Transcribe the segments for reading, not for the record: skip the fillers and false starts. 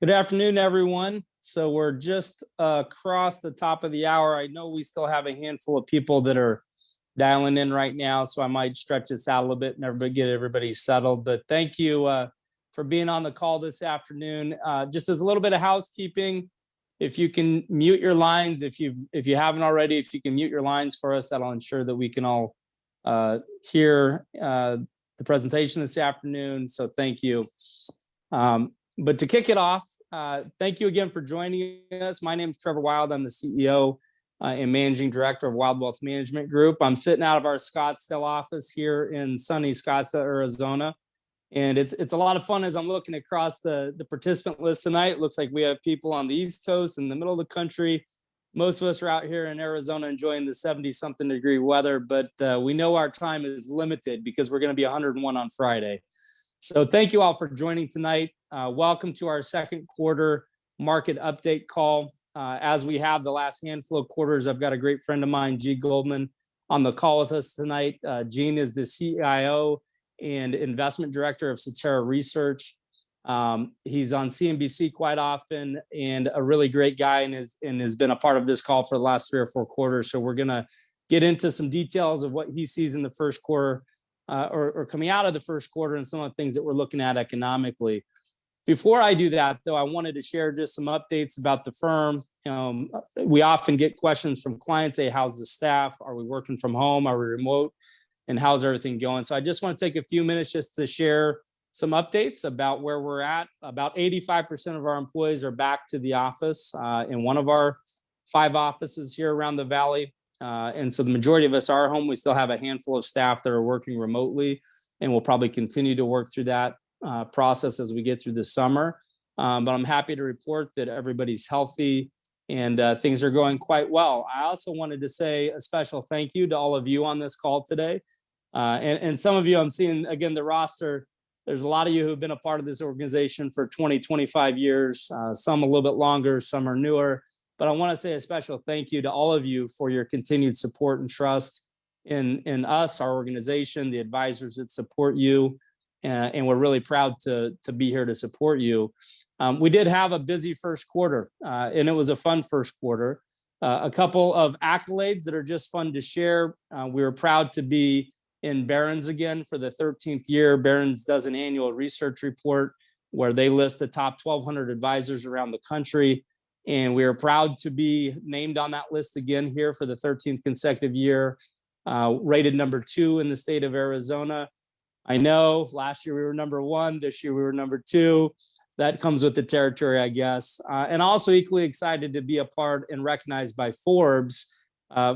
Good afternoon, everyone. So we're just across the top of the hour. I know we still have a handful of people that are dialing in right now, so I might stretch this out a little bit and get everybody settled. But thank you for being on the call this afternoon. Just as a little bit of housekeeping, if you can mute your lines, if you haven't already, if you can mute your lines for us, that'll ensure that we can all hear the presentation this afternoon. So thank you. But to kick it off, thank you again for joining us. My name is Trevor Wilde. I'm the CEO and Managing Director of Wilde Wealth Management Group. I'm sitting out of our Scottsdale office here in sunny Scottsdale, Arizona. And it's a lot of fun as I'm looking across the participant list tonight. It looks like we have people on the East Coast in the middle of the country. Most of us are out here in Arizona enjoying the 70-something degree weather, but we know our time is limited because we're going to be 101 on Friday. So thank you all for joining tonight. Welcome to our second quarter market update call. As we have the last handful of quarters, I've got a great friend of mine, Gene Goldman, on the call with us tonight. Gene is the CIO and investment director of Cetera Research. He's on CNBC quite often and a really great guy, and has been a part of this call for the last 3 or 4 quarters. So we're going to get into some details of what he sees in the first quarter or coming out of the first quarter and some of the things that we're looking at economically. Before I do that, though, I wanted to share just some updates about the firm. We often get questions from clients, hey, how's the staff? Are we working from home? Are we remote? And how's everything going? So I just want to take a few minutes just to share some updates about where we're at. About 85% of our employees are back to the office in one of our 5 offices here around the Valley. And so the majority of us are home. We still have a handful of staff that are working remotely, and we'll probably continue to work through that process as we get through the summer. But I'm happy to report that everybody's healthy and things are going quite well. I also wanted to say a special thank you to all of you on this call today. And some of you, I'm seeing, again, the roster, there's a lot of you who've been a part of this organization for 20, 25 years, some a little bit longer, some are newer. But I want to say a special thank you to all of you for your continued support and trust in us, our organization, the advisors that support you. And we're really proud to be here to support you. We did have a busy first quarter, and it was a fun first quarter. A couple of accolades that are just fun to share. We were proud to be in Barron's again for the 13th year. Barron's does an annual research report where they list the top 1,200 advisors around the country. And we are proud to be named on that list again here for the 13th consecutive year, rated number 2 in the state of Arizona. I know last year we were number 1, this year we were number 2. That comes with the territory, I guess. And also equally excited to be a part and recognized by Forbes.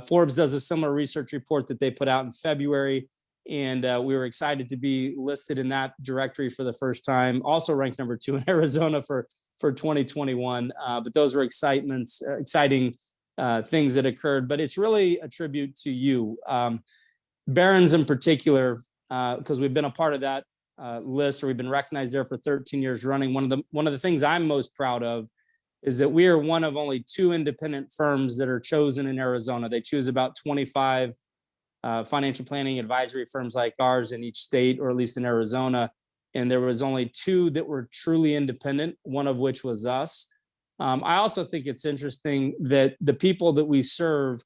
Forbes does a similar research report that they put out in February. And we were excited to be listed in that directory for the first time. Also ranked number 2 in Arizona for 2021. But those were exciting things that occurred. But it's really a tribute to you. Barron's in particular, because we've been a part of that list, or we've been recognized there for 13 years running. One of the things I'm most proud of is that we are one of only 2 independent firms that are chosen in Arizona. They choose about 25 financial planning advisory firms like ours in each state, or at least in Arizona. And there was only 2 that were truly independent, one of which was us. I also think it's interesting that the people that we serve,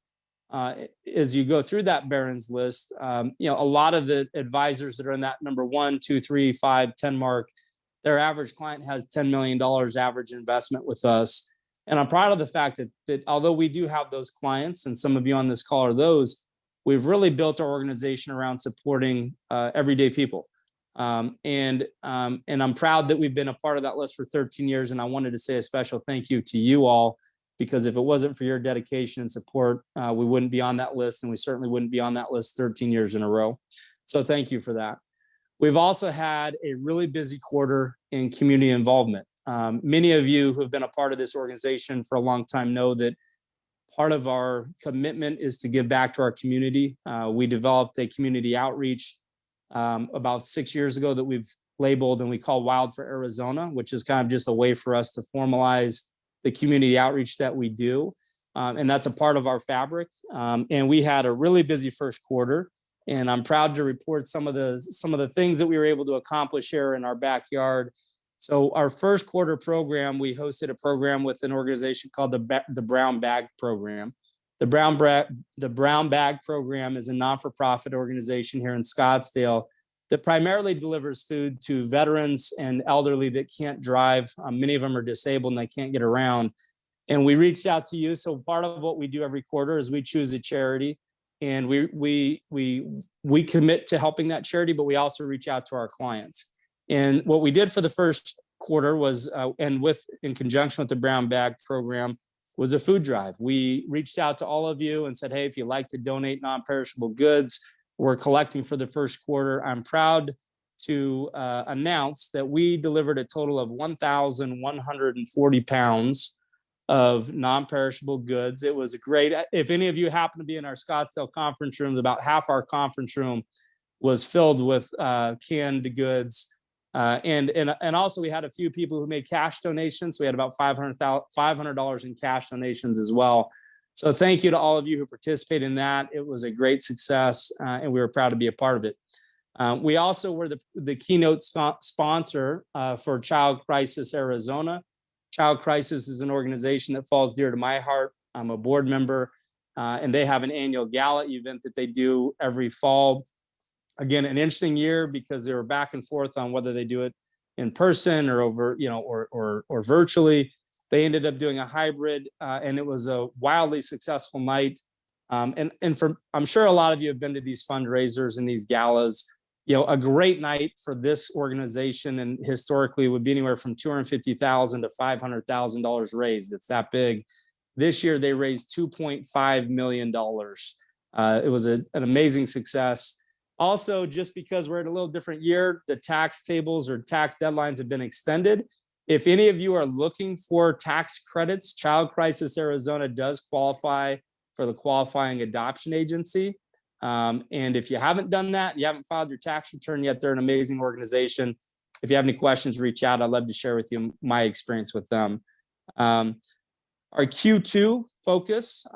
as you go through that Barron's list, a lot of the advisors that are in that number 1, 2, 3, 5, 10 mark, their average client has $10 million average investment with us. And I'm proud of the fact that although we do have those clients, and some of you on this call are those, we've really built our organization around supporting everyday people. And I'm proud that we've been a part of that list for 13 years. And I wanted to say a special thank you to you all, because if it wasn't for your dedication and support, we wouldn't be on that list, and we certainly wouldn't be on that list 13 years in a row. So thank you for that. We've also had a really busy quarter in community involvement. Many of you who have been a part of this organization for a long time know that part of our commitment is to give back to our community. We developed a community outreach about 6 years ago that we've labeled and we call Wild for Arizona, which is kind of just a way for us to formalize the community outreach that we do. And that's a part of our fabric. And we had a really busy first quarter. And I'm proud to report some of the things that we were able to accomplish here in our backyard. So our first quarter program, we hosted a program with an organization called the Brown Bag Program. The Brown Bag Program is a non-for-profit organization here in Scottsdale that primarily delivers food to veterans and elderly that can't drive. Many of them are disabled and they can't get around. And we reached out to you. So part of what we do every quarter is we choose a charity, and we commit to helping that charity, but we also reach out to our clients. And what we did for the first quarter was, in conjunction with the Brown Bag Program, was a food drive. We reached out to all of you and said, hey, if you'd like to donate non-perishable goods, we're collecting for the first quarter. I'm proud to announce that we delivered a total of 1,140 pounds of non-perishable goods. It was great. If any of you happen to be in our Scottsdale conference rooms, about half our conference room was filled with canned goods. And also we had a few people who made cash donations. So we had about $500 in cash donations as well. So thank you to all of you who participated in that. It was a great success, and we were proud to be a part of it. We also were the keynote sponsor for Child Crisis Arizona. Child Crisis is an organization that falls dear to my heart. I'm a board member, and they have an annual gala event that they do every fall. Again, an interesting year because they were back and forth on whether they do it in person or over, or virtually. They ended up doing a hybrid, and it was a wildly successful night. I'm sure a lot of you have been to these fundraisers and these galas. A great night for this organization, and historically would be anywhere from $250,000 to $500,000 raised. It's that big. This year they raised $2.5 million. It was an amazing success. Also, just because we're in a little different year, the tax tables or tax deadlines have been extended. If any of you are looking for tax credits, Child Crisis Arizona does qualify for the qualifying adoption agency. And if you haven't done that, you haven't filed your tax return yet, they're an amazing organization. If you have any questions, reach out. I'd love to share with you my experience with them. Our Q2 focus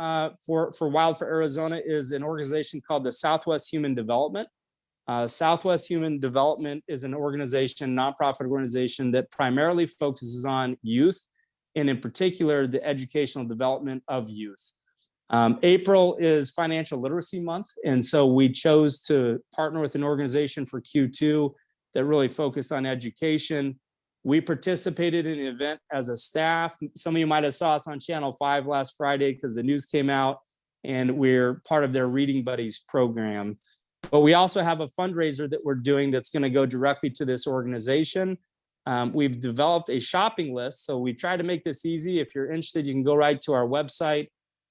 for Wilde for Arizona is an organization called the Southwest Human Development. Southwest Human Development is an organization, nonprofit organization that primarily focuses on youth, and in particular, the educational development of youth. April is Financial Literacy Month, and so we chose to partner with an organization for Q2 that really focused on education. We participated in an event as a staff. Some of you might have saw us on Channel 5 last Friday because the news came out, and we're part of their Reading Buddies program. But we also have a fundraiser that we're doing that's going to go directly to this organization. We've developed a shopping list, so we try to make this easy. If you're interested, you can go right to our website.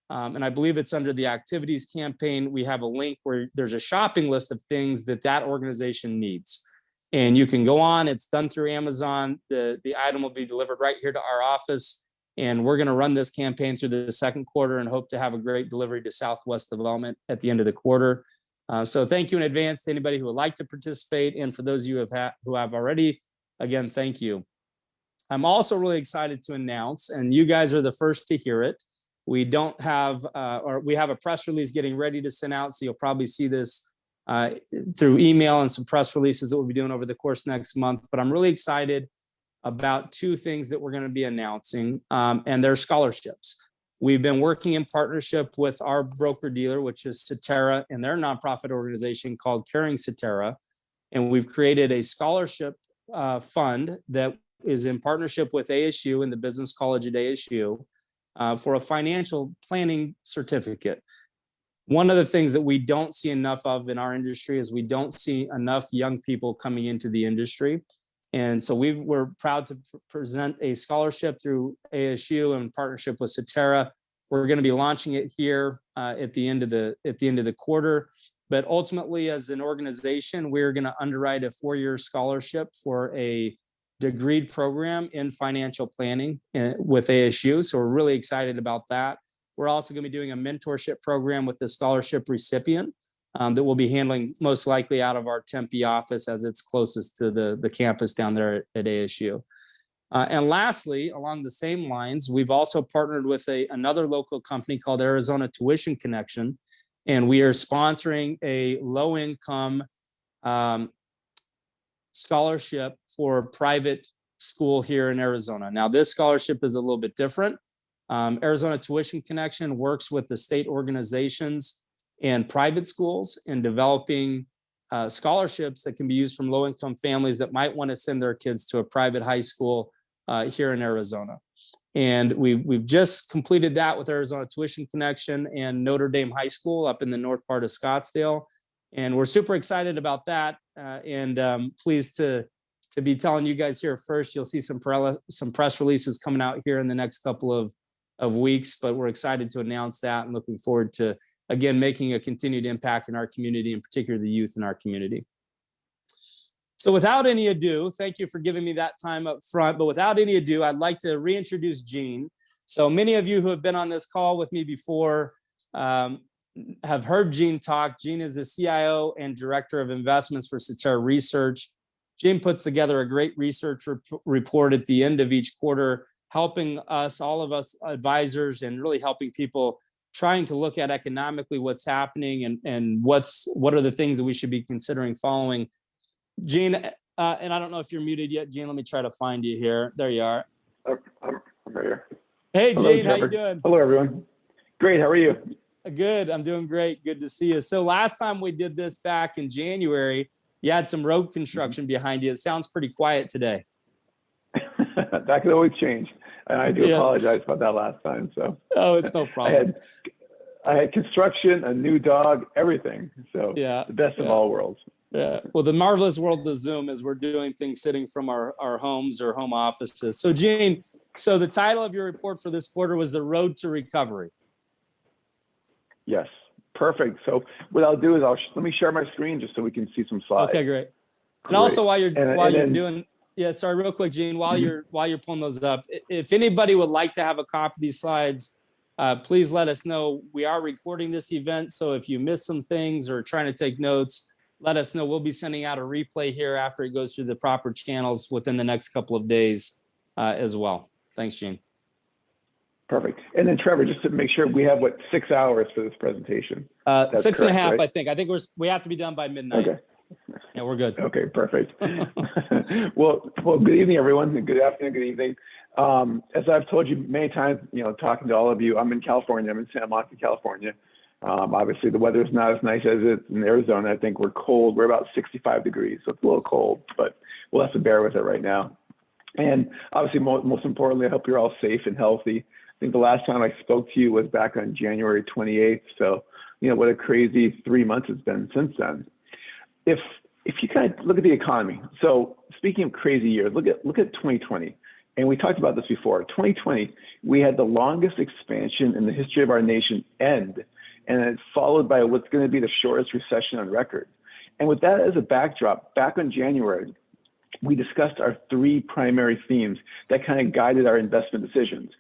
And I believe it's under the activities campaign. We have a link where there's a shopping list of things that organization needs. And you can go on, it's done through Amazon. The item will be delivered right here to our office. And we're gonna run this campaign through the second quarter and hope to have a great delivery to Southwest Development at the end of the quarter. So thank you in advance to anybody who would like to participate. And for those of you who have already, again, thank you. I'm also really excited to announce, and you guys are the first to hear it, we don't have, or we have a press release getting ready to send out. So you'll probably see this through email and some press releases that we'll be doing over the course next month. But I'm really excited about two things that we're going to be announcing, and they're scholarships. We've been working in partnership with our broker dealer, which is Cetera, and their nonprofit organization called Caring Cetera. And we've created a scholarship fund that is in partnership with ASU and the Business College at ASU. For a financial planning certificate. One of the things that we don't see enough of in our industry is we don't see enough young people coming into the industry. And so we're proud to present a scholarship through ASU in partnership with Cetera. We're going to be launching it here at the end of the quarter. But ultimately, as an organization, we're going to underwrite a 4-year scholarship for a degreed program in financial planning with ASU. So we're really excited about that. We're also going to be doing a mentorship program with the scholarship recipient that we'll be handling most likely out of our Tempe office as it's closest to the campus down there at ASU. And lastly, along the same lines, we've also partnered with another local company called Arizona Tuition Connection, and we are sponsoring a low-income scholarship for private school here in Arizona. Now, this scholarship is a little bit different. Arizona Tuition Connection works with the state organizations and private schools in developing scholarships that can be used from low-income families that might want to send their kids to a private high school here in Arizona. And we've just completed that with Arizona Tuition Connection and Notre Dame High School up in the north part of Scottsdale. And we're super excited about that, and pleased to be telling you guys here first. You'll see some press releases coming out here in the next couple of weeks, but we're excited to announce that and looking forward to, again, making a continued impact in our community, in particular the youth in our community. So without any ado, thank you for giving me that time up front, but without any ado, I'd like to reintroduce Gene. So many of you who have been on this call with me before have heard Gene talk. Gene is the CIO and Director of Investments for Cetera Research. Gene puts together a great research report at the end of each quarter, helping us, all of us advisors, and really helping people trying to look at economically what's happening and what are the things that we should be considering following. Gene, and I don't know if you're muted yet, Gene. Let me try to find you here. There you are. I'm right here. Hey, Hello, Gene, Trevor. how you doing? Hello, everyone. Great. How are you? Good. I'm doing great. Good to see you. So last time we did this back in January, you had some road construction behind you. It sounds pretty quiet today. That could always change. And I do apologize about that last time. So it's no problem. I had construction, a new dog, everything. So the best of all worlds. Yeah. Well, the marvelous world of Zoom is we're doing things sitting from our homes or home offices. So Gene, so the title of your report for this quarter was The Road to Recovery. Yes. Perfect. So what I'll do is let me share my screen just so we can see some slides. Okay, great. And also while you're doing, sorry, real quick, Gene, while you're pulling those up, if anybody would like to have a copy of these slides, please let us know. We are recording this event, so if you miss some things or trying to take notes, let us know. We'll be sending out a replay here after it goes through the proper channels within the next couple of days as well. Thanks, Gene. Perfect. And then Trevor, just to make sure, we have 6 hours for this presentation? 6.5, right? I think. I think we have to be done by midnight. Okay. Yeah, we're good. Okay, perfect. Well, good evening, everyone. Good afternoon, good evening. As I've told you many times, talking to all of you, I'm in California. I'm in Santa Monica, California. Obviously, the weather is not as nice as it's in Arizona. I think we're cold. We're about 65 degrees, so it's a little cold, but we'll have to bear with it right now. And obviously, most importantly, I hope you're all safe and healthy. I think the last time I spoke to you was back on January 28th. So, what a crazy 3 months it's been since then. If you kind of look at the economy, so speaking of crazy years, look at 2020. And we talked about this before. 2020, we had the longest expansion in the history of our nation end, and it's followed by what's going to be the shortest recession on record. And with that as a backdrop, back in January, we discussed our 3 primary themes that kind of guided our investment decisions.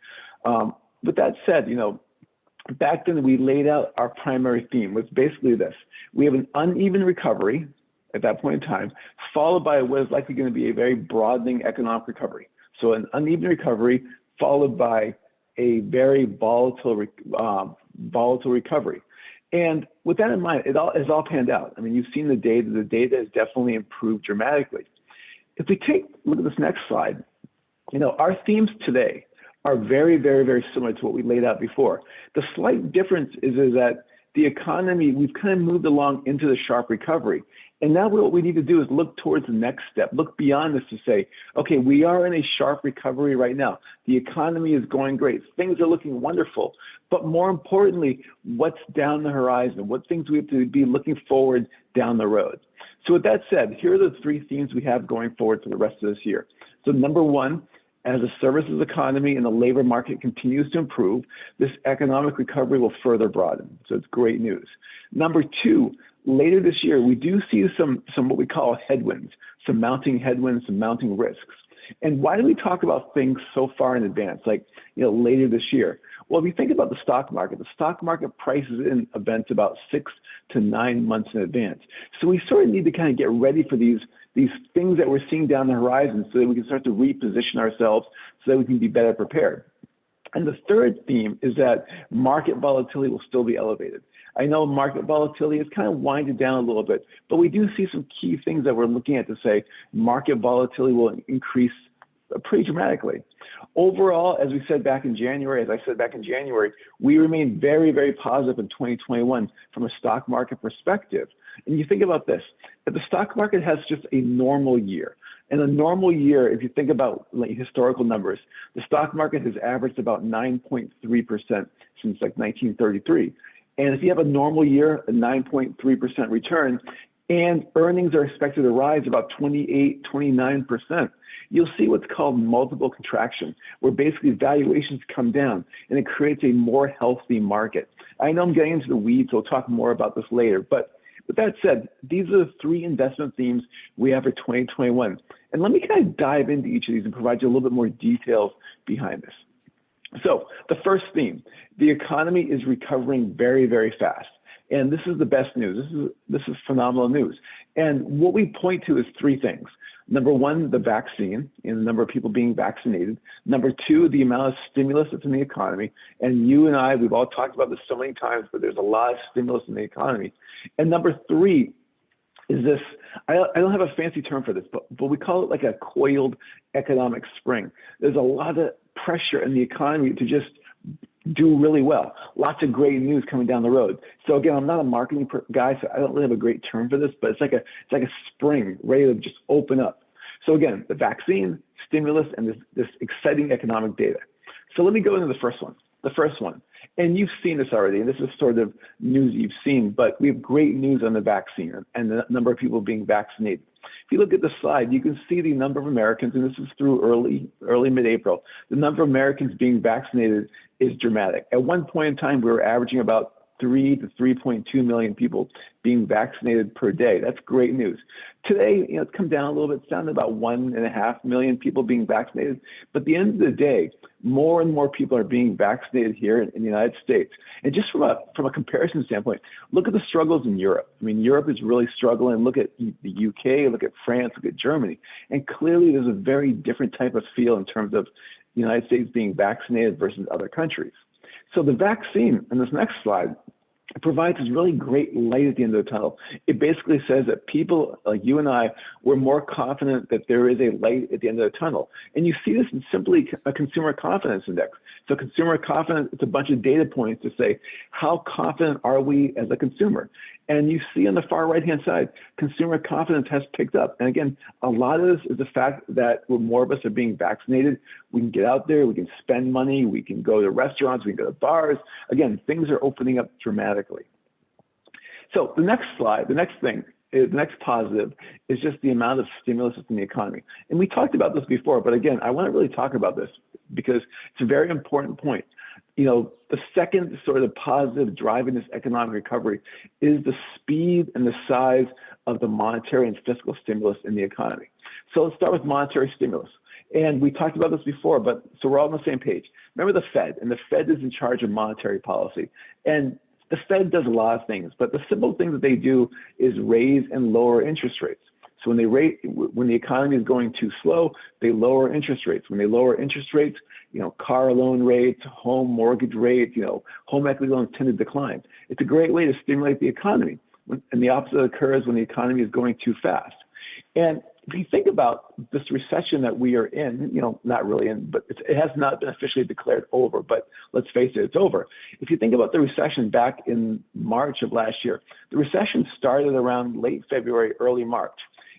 With that said, back then we laid out our primary theme was basically this. We have an uneven recovery at that point in time, followed by what is likely going to be a very broadening economic recovery. So an uneven recovery followed by a very volatile recovery. And with that in mind, it all panned out. I mean, you've seen the data. The data has definitely improved dramatically. If we look at this next slide, our themes today are very, very, very similar to what we laid out before. The slight difference is that the economy, we've kind of moved along into the sharp recovery. And now what we need to do is look towards the next step, look beyond this to say, okay, we are in a sharp recovery right now. The economy is going great. Things are looking wonderful. But more importantly, what's down the horizon? What things we have to be looking forward down the road? So with that said, here are the 3 themes we have going forward for the rest of this year. So number 1, as the services economy and the labor market continues to improve, this economic recovery will further broaden. So it's great news. Number 2, later this year, we do see some what we call headwinds, some mounting headwinds, some mounting risks. And why do we talk about things so far in advance, like later this year? Well, if you think about the stock market prices in events about 6 to 9 months in advance. So we sort of need to kind of get ready for these things that we're seeing down the horizon so that we can start to reposition ourselves so that we can be better prepared. And the third theme is that market volatility will still be elevated. I know market volatility is kind of winded down a little bit, but we do see some key things that we're looking at to say market volatility will increase pretty dramatically. Overall, as we said back in January, we remain very, very positive in 2021 from a stock market perspective. And you think about this, if the stock market has just a normal year, and a normal year, if you think about like historical numbers, the stock market has averaged about 9.3% since like 1933. And if you have a normal year, a 9.3% return, and earnings are expected to rise about 28, 29%, you'll see what's called multiple contraction, where basically valuations come down and it creates a more healthy market. I know I'm getting into the weeds, so we'll talk more about this later, but with that said, these are the three investment themes we have for 2021. And let me kind of dive into each of these and provide you a little bit more details behind this. So the first theme, the economy is recovering very, very fast. And this is the best news. This is phenomenal news. And what we point to is three things. Number one, the vaccine and the number of people being vaccinated. Number two, the amount of stimulus that's in the economy. And you and I, we've all talked about this so many times, but there's a lot of stimulus in the economy. And number three is this, I don't have a fancy term for this, but we call it like a coiled economic spring. There's a lot of pressure in the economy to just do really well. Lots of great news coming down the road. So again, I'm not a marketing guy, so I don't really have a great term for this, but it's like a spring ready to just open up. So again, the vaccine, stimulus, and this exciting economic data. So let me go into the first one. And you've seen this already, and this is sort of news you've seen, but we have great news on the vaccine and the number of people being vaccinated. If you look at the slide, you can see the number of Americans, and this is through early mid-April, the number of Americans being vaccinated is dramatic. At one point in time, we were averaging about 3 to 3.2 million people being vaccinated per day. That's great news. Today, it's come down a little bit. It's down to about 1.5 million people being vaccinated. But at the end of the day, more and more people are being vaccinated here in the United States. And just from a comparison standpoint, look at the struggles in Europe. I mean, Europe is really struggling. Look at the UK, look at France, look at Germany. And clearly there's a very different type of feel in terms of the United States being vaccinated versus other countries. So the vaccine, in this next slide, it provides this really great light at the end of the tunnel. It basically says that people like you and I, we're more confident that there is a light at the end of the tunnel. And you see this in simply a consumer confidence index. So consumer confidence, it's a bunch of data points to say, how confident are we as a consumer? And you see on the far right-hand side, consumer confidence has picked up. And again, a lot of this is the fact that when more of us are being vaccinated, we can get out there, we can spend money, we can go to restaurants, we can go to bars. Again, things are opening up dramatically. So the next slide, the next positive is just the amount of stimulus in the economy. And we talked about this before, but again, I want to really talk about this because it's a very important point. The second sort of positive driving this economic recovery is the speed and the size of the monetary and fiscal stimulus in the economy. So let's start with monetary stimulus. And we talked about this before, but so we're all on the same page. Remember the Fed, and the Fed is in charge of monetary policy. And the Fed does a lot of things, but the simple thing that they do is raise and lower interest rates. So when the economy is going too slow, they lower interest rates. When they lower interest rates, car loan rates, home mortgage rates, home equity loans tend to decline. It's a great way to stimulate the economy. And the opposite occurs when the economy is going too fast. And if you think about this recession that we are in, not really in, but it has not been officially declared over, but let's face it, it's over. If you think about the recession back in March of last year, the recession started around late February, early March.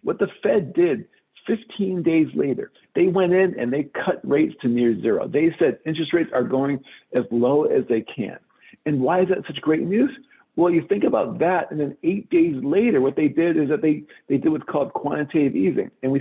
What the Fed did 15 days later, they went in and they cut rates to near zero. They said interest rates are going as low as they can. And why is that such great news? Well, you think about that, and then 8 days later, what they did is that they did what's called quantitative easing. And we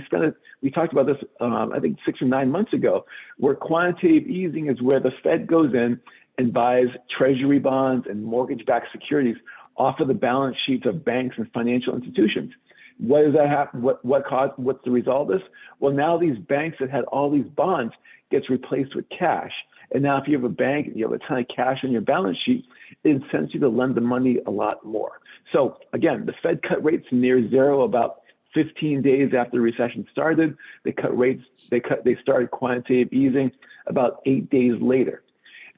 talked about this, I think 6 or 9 months ago, where quantitative easing is where the Fed goes in and buys treasury bonds and mortgage-backed securities off of the balance sheets of banks and financial institutions. What does that happen? What's the result of this? Well, now these banks that had all these bonds gets replaced with cash. And now if you have a bank and you have a ton of cash on your balance sheet, it incents you to lend the money a lot more. So again, the Fed cut rates near zero about 15 days after the recession started. They cut rates, they started quantitative easing about 8 days later.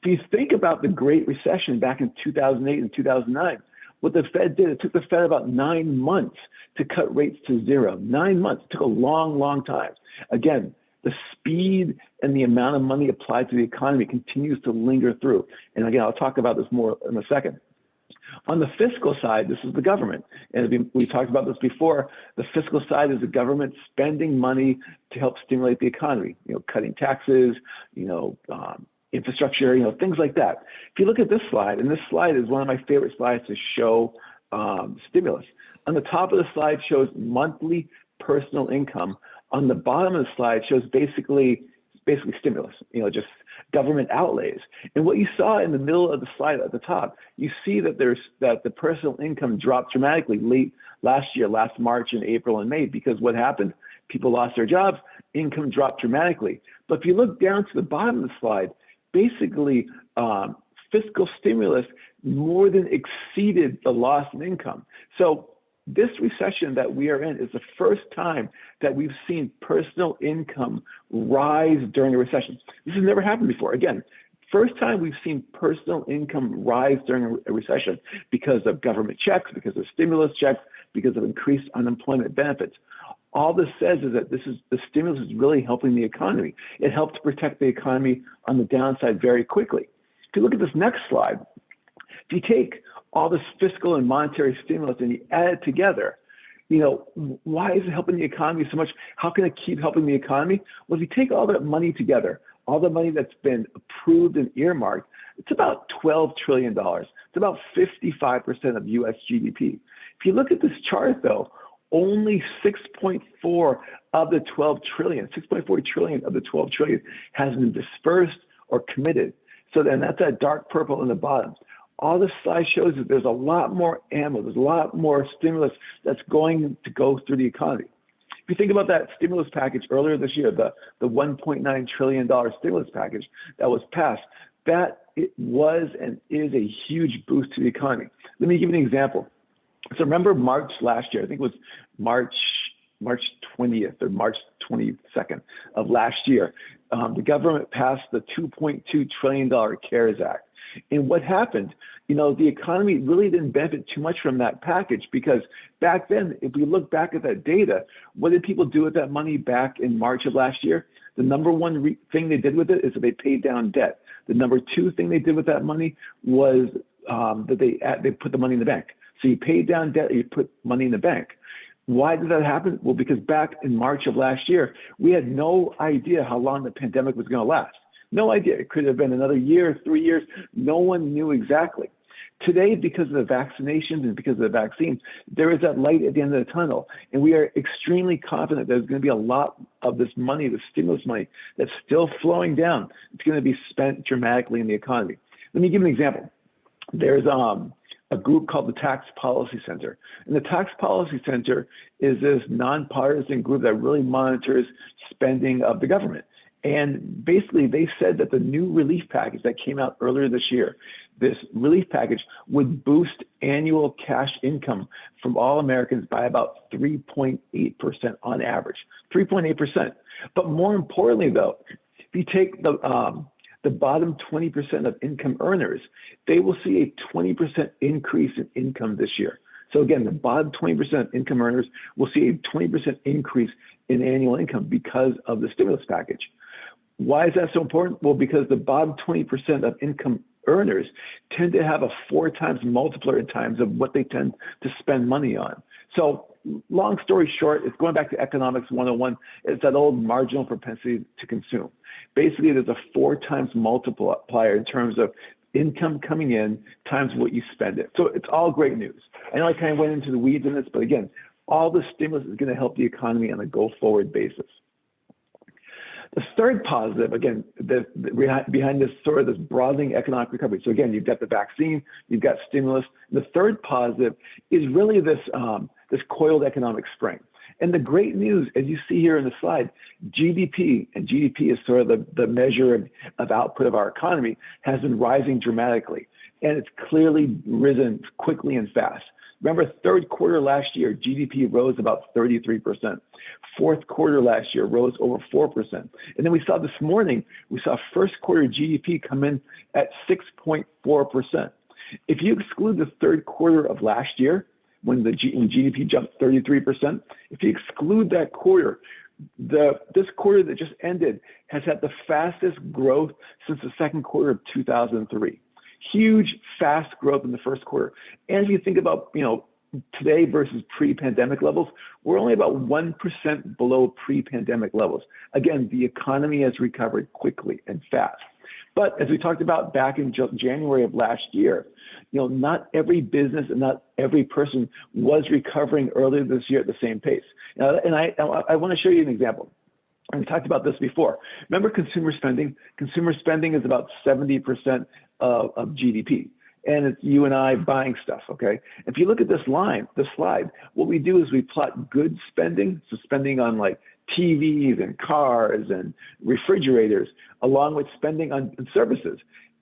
If you think about the Great Recession back in 2008 and 2009, what the Fed did, it took the Fed about 9 months to cut rates to zero. 9 months. It took a long, long time. Again, the speed and the amount of money applied to the economy continues to linger through. And again, I'll talk about this more in a second. On the fiscal side, this is the government. And we talked about this before. The fiscal side is the government spending money to help stimulate the economy, cutting taxes, infrastructure, things like that. If you look at this slide, and this slide is one of my favorite slides to show stimulus. On the top of the slide shows monthly personal income. On the bottom of the slide shows basically stimulus, just government outlays. And what you saw in the middle of the slide at the top, you see that the personal income dropped dramatically late last year, last March and April and May, because what happened? People lost their jobs, income dropped dramatically. But if you look down to the bottom of the slide, basically fiscal stimulus more than exceeded the loss in income. So this recession that we are in is the first time that we've seen personal income rise during a recession. This has never happened before. Again, first time we've seen personal income rise during a recession because of government checks, because of stimulus checks, because of increased unemployment benefits. All this says is that the stimulus is really helping the economy. It helped protect the economy on the downside very quickly. If you look at this next slide, if you take all this fiscal and monetary stimulus and you add it together, why is it helping the economy so much? How can it keep helping the economy? Well, if you take all that money together, all the money that's been approved and earmarked, it's about $12 trillion. It's about 55% of US GDP. If you look at this chart though, only 6.4 of the 12 trillion, 6.4 trillion of the 12 trillion has been dispersed or committed. So then that's that dark purple in the bottom. All this slide shows is there's a lot more ammo, there's a lot more stimulus that's going to go through the economy. If you think about that stimulus package earlier this year, the $1.9 trillion stimulus package that was passed, that it was and is a huge boost to the economy. Let me give you an example. So remember March last year, I think it was March 20th or March 22nd of last year, the government passed the $2.2 trillion CARES Act. And what happened, the economy really didn't benefit too much from that package, because back then, if we look back at that data, what did people do with that money back in March of last year? The number one thing they did with it is that they paid down debt. The number two thing they did with that money was that they put the money in the bank. So you paid down debt, you put money in the bank. Why did that happen? Well, because back in March of last year, we had no idea how long the pandemic was going to last. No idea. It could have been another year, 3 years. No one knew exactly. Today, because of the vaccinations and because of the vaccine, there is that light at the end of the tunnel. And we are extremely confident there's going to be a lot of this money, the stimulus money, that's still flowing down. It's going to be spent dramatically in the economy. Let me give you an example. There's a group called the Tax Policy Center. And the Tax Policy Center is this nonpartisan group that really monitors spending of the government. And basically, they said that the new relief package that came out earlier this year, this relief package would boost annual cash income from all Americans by about 3.8% on average, 3.8%. But more importantly, though, if you take the bottom 20% of income earners, they will see a 20% increase in income this year. So again, the bottom 20% of income earners will see a 20% increase in annual income because of the stimulus package. Why is that so important? Well, because the bottom 20% of income earners tend to have a 4 times multiplier in times of what they tend to spend money on. So long story short, it's going back to economics 101. It's that old marginal propensity to consume. Basically, there's a 4 times multiplier in terms of income coming in times what you spend it. So it's all great news. I know I kind of went into the weeds in this, but again, all the stimulus is going to help the economy on a go-forward basis. The third positive, again, behind this sort of this broadening economic recovery. So again, you've got the vaccine, you've got stimulus. The third positive is really this coiled economic spring. And the great news, as you see here in the slide, GDP, and GDP is sort of the measure of output of our economy, has been rising dramatically. And it's clearly risen quickly and fast. Remember, third quarter last year, GDP rose about 33%. Fourth quarter last year rose over 4%. And then we saw this morning, we saw first quarter GDP come in at 6.4%. If you exclude the third quarter of last year, when GDP jumped 33%, if you exclude that quarter, This quarter that just ended has had the fastest growth since the second quarter of 2003. Huge, fast growth in the first quarter. And if you think about, today versus pre-pandemic levels, we're only about 1% below pre-pandemic levels. Again, the economy has recovered quickly and fast. But as we talked about back in January of last year, not every business and not every person was recovering earlier this year at the same pace. And I want to show you an example. And we talked about this before. Remember consumer spending? Consumer spending is about 70% of GDP. And it's you and I buying stuff, okay? If you look at this slide, what we do is we plot goods spending, so spending on like TVs and cars and refrigerators, along with spending on services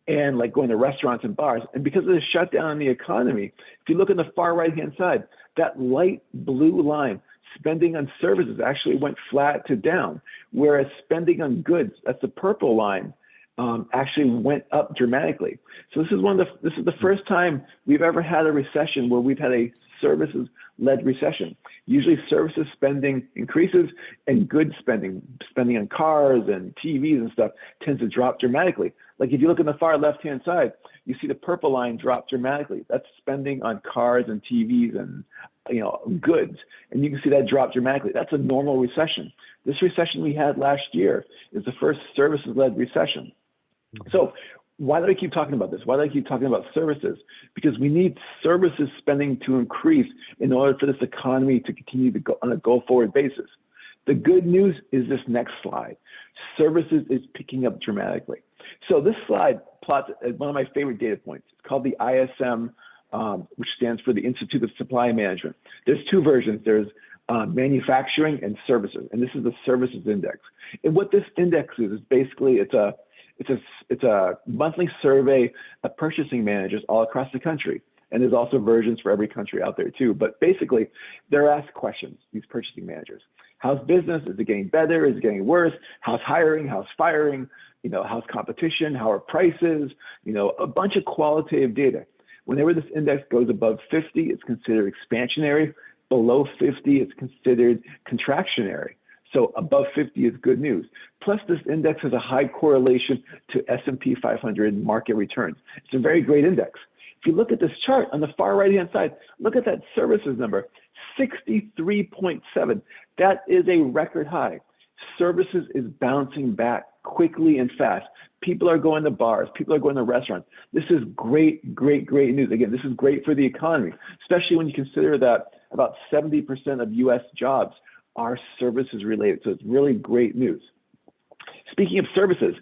and like going to restaurants and bars. And because of the shutdown in the economy, if you look on the far right-hand side, that light blue line, spending on services actually went flat to down, whereas spending on goods, that's the purple line, actually went up dramatically. So this is the first time we've ever had a recession where we've had a services-led recession. Usually services spending increases and goods spending on cars and TVs and stuff tends to drop dramatically. Like if you look on the far left-hand side, you see the purple line drop dramatically. That's spending on cars and TVs and goods. And you can see that drop dramatically. That's a normal recession. This recession we had last year is the first services-led recession. So why do I keep talking about this? Why do I keep talking about services? Because we need services spending to increase in order for this economy to continue to go on a go-forward basis. The good news is this next slide. Services is picking up dramatically. So this slide plots one of my favorite data points. It's called the ISM, which stands for the Institute of Supply Management. There's two versions. There's manufacturing and services, and this is the services index. And what this index is basically it's a monthly survey of purchasing managers all across the country. And there's also versions for every country out there too. But basically, they're asked questions, these purchasing managers. How's business? Is it getting better? Is it getting worse? How's hiring? How's firing? How's competition? How are prices? A bunch of qualitative data. Whenever this index goes above 50, it's considered expansionary. Below 50, it's considered contractionary. So above 50 is good news. Plus, this index has a high correlation to S&P 500 market returns. It's a very great index. If you look at this chart on the far right-hand side, look at that services number, 63.7. That is a record high. Services is bouncing back quickly and fast. People are going to bars. People are going to restaurants. This is great, great, great news. Again, this is great for the economy, especially when you consider that about 70% of U.S. jobs are services related. So it's really great news. Speaking of services,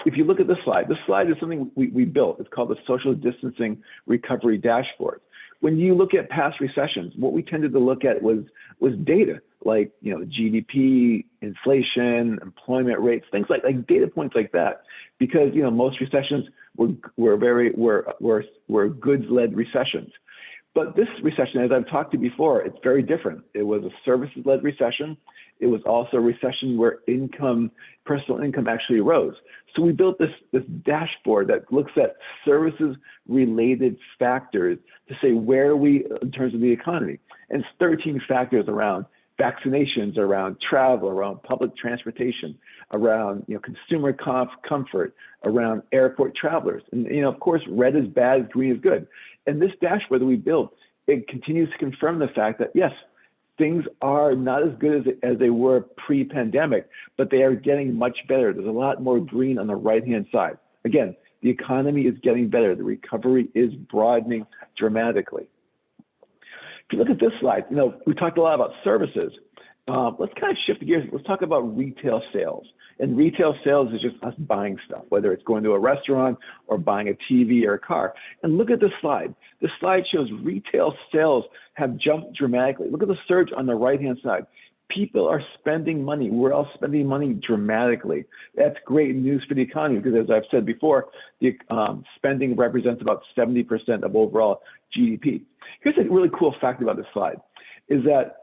if you look at this slide is something we built. It's called the Social Distancing Recovery Dashboard. When you look at past recessions, what we tended to look at was data like GDP, inflation, employment rates, things like data points like that, because most recessions were goods-led recessions. But this recession, as I've talked to before, it's very different. It was a services-led recession. It was also a recession where personal income actually rose. So we built this dashboard that looks at services-related factors to say where are we in terms of the economy. And it's 13 factors around vaccinations, around travel, around public transportation, around consumer comfort, around airport travelers. And of course, red is bad, green is good. And this dashboard that we built, it continues to confirm the fact that yes, things are not as good as they were pre-pandemic, but they are getting much better. There's a lot more green on the right-hand side. Again, the economy is getting better. The recovery is broadening dramatically. If you look at this slide, we talked a lot about services. Let's kind of shift gears. Let's talk about retail sales. And retail sales is just us buying stuff, whether it's going to a restaurant or buying a TV or a car. And look at this slide. This slide shows retail sales have jumped dramatically. Look at the surge on the right-hand side. People are spending money. We're all spending money dramatically. That's great news for the economy because, as I've said before, the spending represents about 70% of overall GDP. Here's a really cool fact about this slide, is that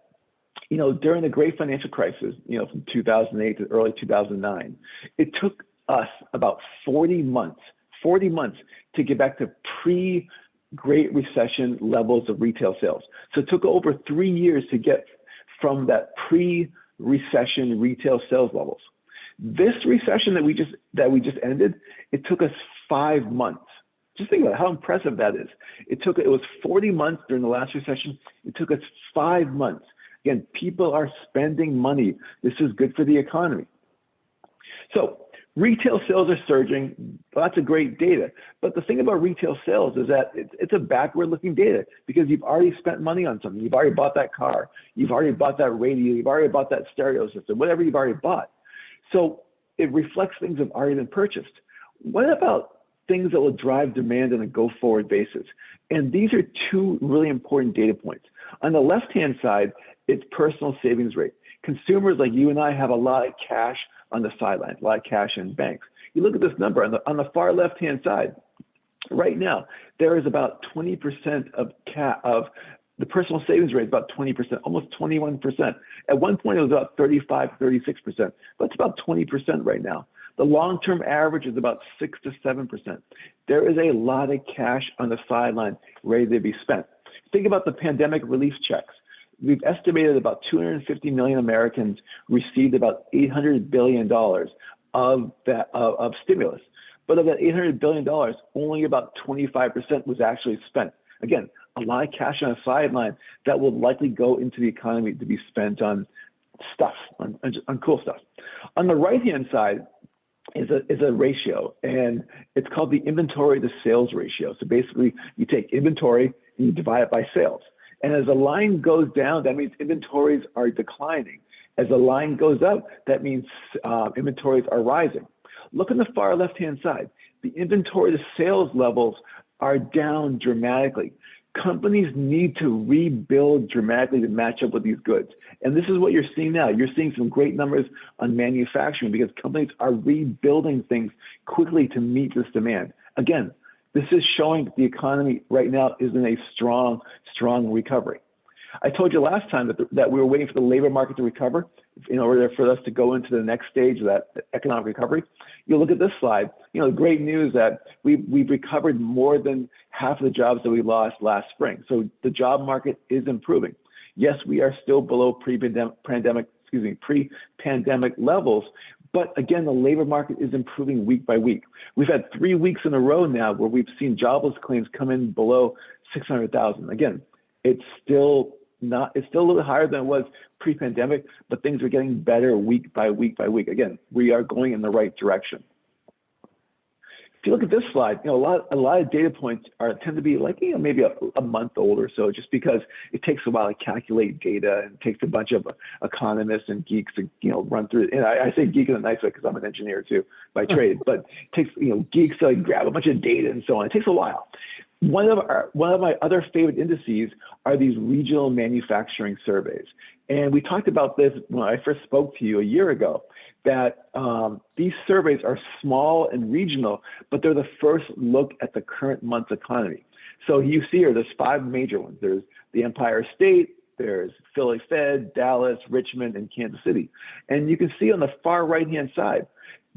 during the great financial crisis, from 2008 to early 2009, it took us about 40 months to get back to pre-Great Recession levels of retail sales. So it took over 3 years to get from that recession retail sales levels. This recession that we just ended, it took us 5 months. Just think about how impressive that is. It was 40 months during the last recession. It took us 5 months. Again, people are spending money. This is good for the economy. So retail sales are surging. Lots of great data. But the thing about retail sales is that it's a backward-looking data because you've already spent money on something. You've already bought that car. You've already bought that radio. You've already bought that stereo system, whatever you've already bought. So it reflects things that have already been purchased. What about things that will drive demand on a go-forward basis? And these are two really important data points. On the left-hand side, it's personal savings rate. Consumers like you and I have a lot of cash on the sidelines, a lot of cash in banks. You look at this number on the far left-hand side. Right now, there is about 20% of the personal savings rate is about 20%, almost 21%. At one point, it was about 35, 36%, but it's about 20% right now. The long-term average is about 6 to 7%. There is a lot of cash on the sideline ready to be spent. Think about the pandemic relief checks. We've estimated about 250 million Americans received about $800 billion of stimulus. But of that $800 billion, only about 25% was actually spent. Again, a lot of cash on a sideline that will likely go into the economy to be spent on stuff, on cool stuff. On the right-hand side is a ratio, and it's called the inventory to sales ratio. So basically, you take inventory and you divide it by sales. And as the line goes down, that means inventories are declining. As the line goes up, that means inventories are rising. Look on the far left-hand side. The inventory to sales levels are down dramatically. Companies need to rebuild dramatically to match up with these goods. And this is what you're seeing now. You're seeing some great numbers on manufacturing because companies are rebuilding things quickly to meet this demand. Again, this is showing that the economy right now is in a strong recovery. I told you last time that we were waiting for the labor market to recover in order for us to go into the next stage of that economic recovery. You look at this slide, the great news that we've recovered more than half of the jobs that we lost last spring. So the job market is improving. Yes, we are still below pre-pandemic levels, but again, the labor market is improving week by week. We've had 3 weeks in a row now where we've seen jobless claims come in below 600,000. Again, it's still a little bit higher than it was pre-pandemic, but things are getting better week by week by week. Again, we are going in the right direction. If you look at this slide, a lot of data points tend to be like maybe a month old or so, just because it takes a while to calculate data and it takes a bunch of economists and geeks to run through it. And I say geek in a nice way because I'm an engineer too by trade, but it takes geeks to grab a bunch of data and so on. It takes a while. One of my other favorite indices are these regional manufacturing surveys. And we talked about this when I first spoke to you a year ago, that these surveys are small and regional, but they're the first look at the current month's economy. So you see here, there's 5 major ones. There's the Empire State, there's Philly Fed, Dallas, Richmond, and Kansas City. And you can see on the far right-hand side,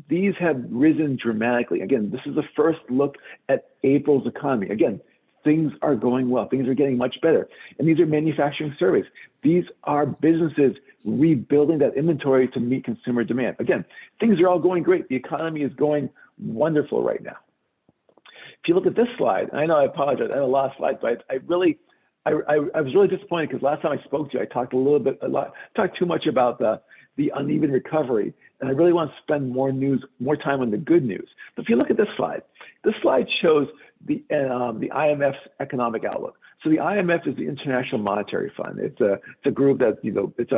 these have risen dramatically. Again, this is the first look at April's economy. Again, things are going well. Things are getting much better. And these are manufacturing surveys. These are businesses rebuilding that inventory to meet consumer demand. Again, things are all going great. The economy is going wonderful right now. If you look at this slide, and I know I apologize, I had a lot of slides, but I was really disappointed because last time I spoke to you, I talked talked too much about the uneven recovery. And I really want to spend more time on the good news. But if you look at this slide shows the IMF's economic outlook. So the IMF is the International Monetary Fund. It's a group that it's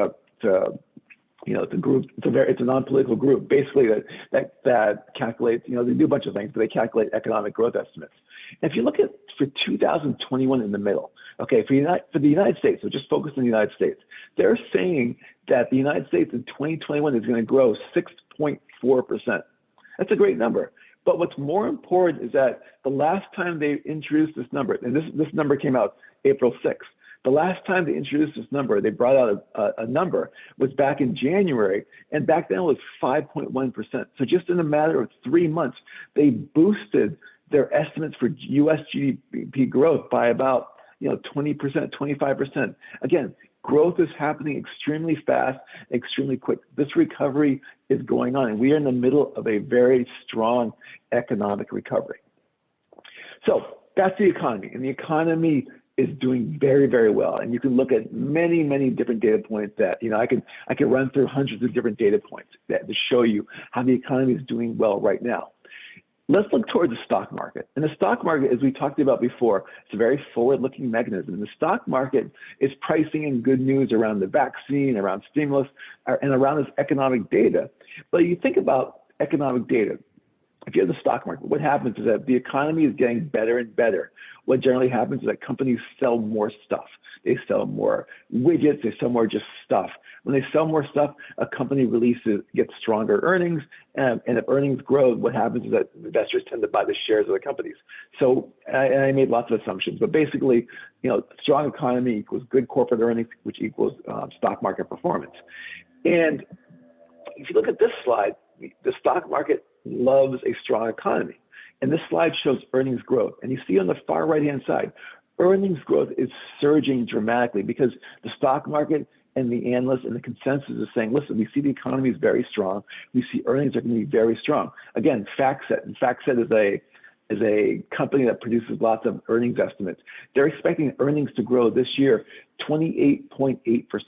a non-political group basically that calculates, they do a bunch of things, but they calculate economic growth estimates. And if you look at for 2021 in the middle, okay, for the United States, so just focus on the United States, they're saying that the United States in 2021 is going to grow 6.4%. That's a great number. But what's more important is that the last time they introduced this number, and this number came out April 6th, the last time they introduced this number, they brought out a number, was back in January, and back then it was 5.1%. So just in a matter of 3 months, they boosted their estimates for U.S. GDP growth by about 20%, 25%. Again, Growth is happening extremely fast, extremely quick. This recovery is going on, and we are in the middle of a very strong economic recovery. So that's the economy, and the economy is doing very, very well. And you can look at many, many different data points that, you know, I can run through hundreds of different data points that to show you how the economy is doing well right now. Let's look towards the stock market. And the stock market, as we talked about before, it's a very forward-looking mechanism. The stock market is pricing in good news around the vaccine, around stimulus, and around this economic data. But you think about economic data. If you have the stock market, what happens is that the economy is getting better and better. What generally happens is that companies sell more stuff. They sell more widgets, they sell more just stuff. When they sell more stuff, a company gets stronger earnings, and if earnings grow, what happens is that investors tend to buy the shares of the companies. So I made lots of assumptions, but basically, you know, strong economy equals good corporate earnings, which equals stock market performance. And if you look at this slide, the stock market loves a strong economy. And this slide shows earnings growth. And you see on the far right-hand side, earnings growth is surging dramatically because the stock market and the analysts and the consensus is saying, listen, we see the economy is very strong. We see earnings are going to be very strong. Again, FactSet, and FactSet is a company that produces lots of earnings estimates. They're expecting earnings to grow this year 28.8%.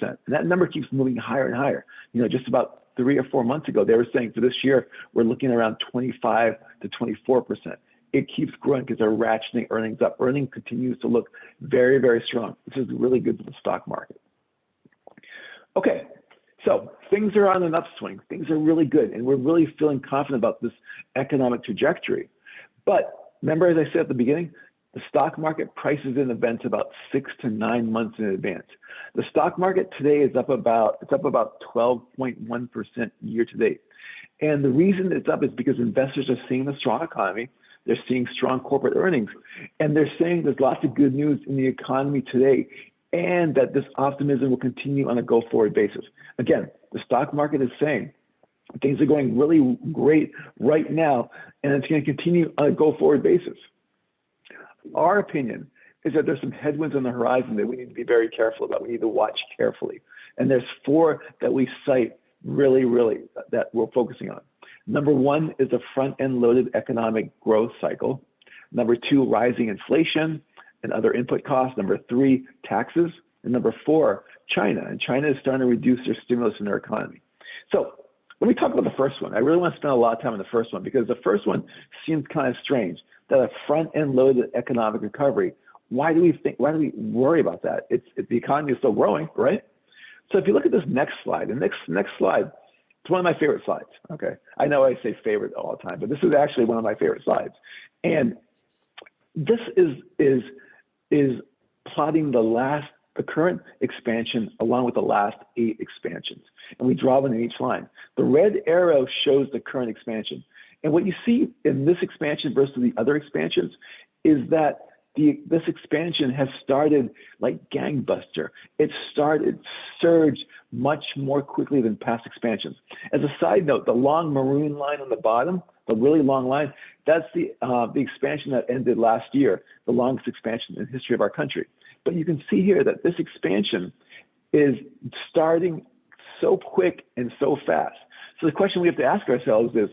And that number keeps moving higher and higher. You know, just about 3 or 4 months ago, they were saying for this year, we're looking around 25 to 24%. It keeps growing because they're ratcheting earnings up. Earnings continues to look very, very strong. This is really good for the stock market. Okay, so things are on an upswing. Things are really good, and we're really feeling confident about this economic trajectory. But remember, as I said at the beginning, the stock market prices in events about 6 to 9 months in advance. The stock market today is up about 12.1% year to date. And the reason it's up is because investors are seeing a strong economy, they're seeing strong corporate earnings, and they're saying there's lots of good news in the economy today, and that this optimism will continue on a go-forward basis. Again, the stock market is saying things are going really great right now, and it's going to continue on a go-forward basis. Our opinion is that there's some headwinds on the horizon that we need to be very careful about. We need to watch carefully. And there's 4 that we cite really, that we're focusing on. Number 1 is a front-end loaded economic growth cycle. Number 2, rising inflation and other input costs. Number 3, taxes. And number 4, China. And China is starting to reduce their stimulus in their economy. So let me talk about the first one. I really want to spend a lot of time on the first one because the first one seems kind of strange, that a front-end loaded economic recovery. Why do we worry about that? The economy is still growing, right? So if you look at this next slide, the next slide, it's one of my favorite slides, okay? I know I say favorite all the time, but this is actually one of my favorite slides. And this is plotting the current expansion along with the last 8 expansions. And we draw them in each line. The red arrow shows the current expansion. And what you see in this expansion versus the other expansions is that this expansion has started like gangbuster. It surged much more quickly than past expansions. As a side note, the long maroon line on the bottom, the really long line, that's the expansion that ended last year, the longest expansion in the history of our country. But you can see here that this expansion is starting so quick and so fast. So the question we have to ask ourselves is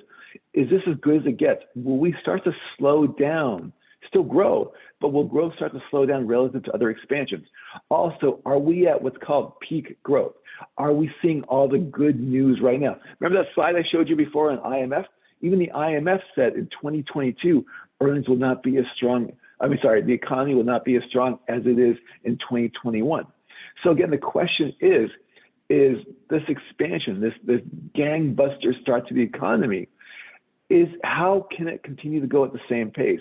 this as good as it gets? Will we start to slow down, still grow, but will growth start to slow down relative to other expansions? Also, are we at what's called peak growth? Are we seeing all the good news right now? Remember that slide I showed you before on IMF? Even the IMF said in 2022, earnings will not be as strong. The economy will not be as strong as it is in 2021. So again, the question is this expansion, this gangbuster start to the economy, is how can it continue to go at the same pace?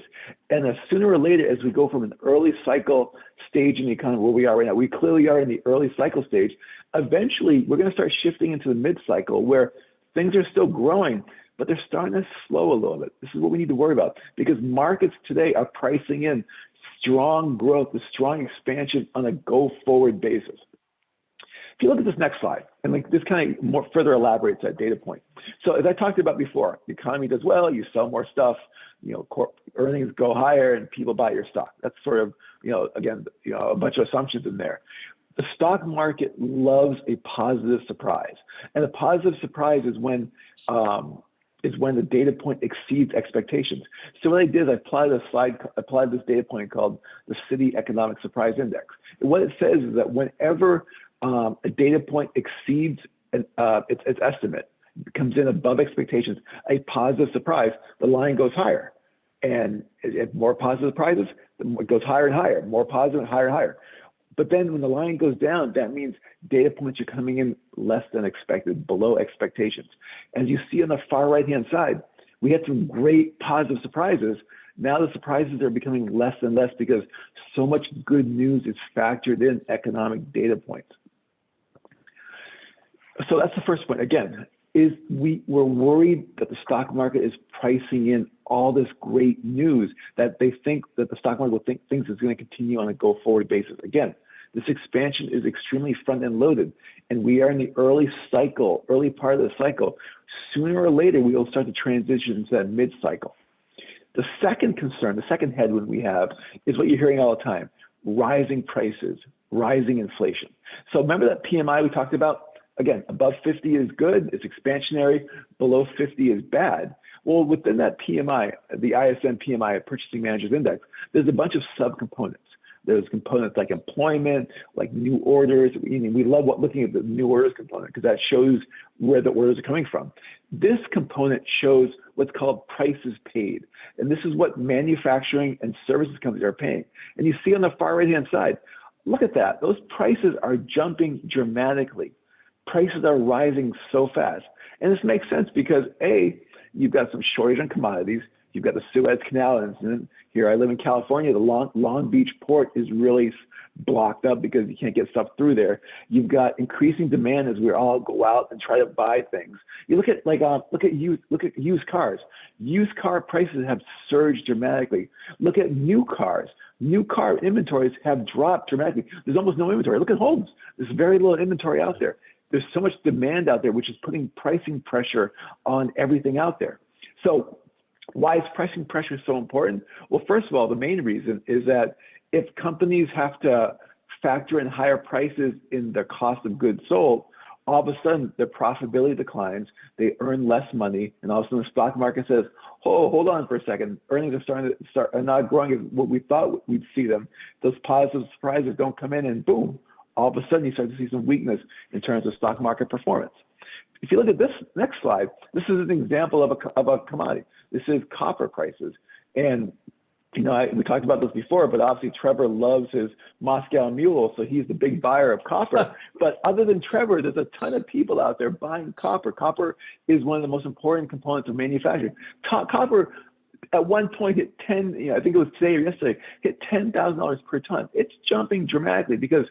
And sooner or later, as we go from an early cycle stage in the economy where we are right now, we clearly are in the early cycle stage. Eventually, we're going to start shifting into the mid-cycle where things are still growing, but they're starting to slow a little bit. This is what we need to worry about because markets today are pricing in strong growth, the strong expansion on a go-forward basis. If you look at this next slide, and this kind of more further elaborates that data point. So as I talked about before, the economy does well, you sell more stuff, earnings go higher and people buy your stock. That's sort of, again, a bunch of assumptions in there. The stock market loves a positive surprise, and a positive surprise is when the data point exceeds expectations. So what I did is I applied this data point called the Citi Economic Surprise Index. And what it says is that whenever a data point exceeds its estimate, comes in above expectations, a positive surprise, the line goes higher. And if more positive surprises, it goes higher and higher, more positive and higher and higher. But then when the line goes down, that means data points are coming in less than expected, below expectations. As you see on the far right-hand side, we had some great positive surprises. Now the surprises are becoming less and less because so much good news is factored in economic data points. So that's the first point. Again, we're worried that the stock market is pricing in all this great news that they think that the stock market will think things is going to continue on a go-forward basis. Again, this expansion is extremely front-end loaded, and we are in the early part of the cycle. Sooner or later, we will start to transition into that mid-cycle. The second concern, the second headwind we have is what you're hearing all the time: rising prices, rising inflation. So remember that PMI we talked about? Again, above 50 is good, it's expansionary, below 50 is bad. Well, within that PMI, the ISM PMI, Purchasing Managers Index, there's a bunch of subcomponents. There's components like employment, like new orders. We love looking at the new orders component because that shows where the orders are coming from. This component shows what's called prices paid. And this is what manufacturing and services companies are paying. And you see on the far right-hand side, look at that. Those prices are jumping dramatically. Prices are rising so fast. And this makes sense because A, you've got some shortage on commodities. You've got the Suez Canal incident. Here I live in California. The Long Beach port is really blocked up because you can't get stuff through there. You've got increasing demand as we all go out and try to buy things. You look at used cars. Used car prices have surged dramatically. Look at new cars. New car inventories have dropped dramatically. There's almost no inventory. Look at homes. There's very little inventory out there. There's so much demand out there, which is putting pricing pressure on everything out there. So why is pricing pressure so important? Well, first of all, the main reason is that if companies have to factor in higher prices in their cost of goods sold, all of a sudden their profitability declines, they earn less money, and all of a sudden the stock market says, oh, hold on for a second, earnings are not growing as what we thought we'd see them. Those positive surprises don't come in, and boom, all of a sudden you start to see some weakness in terms of stock market performance. If you look at this next slide, this is an example of a commodity. This is copper prices. And we talked about this before, but obviously Trevor loves his Moscow Mule, so he's the big buyer of copper. But other than Trevor, there's a ton of people out there buying copper. Copper is one of the most important components of manufacturing. Copper at one point hit I think it was today or yesterday, hit $10,000 per ton. It's jumping dramatically because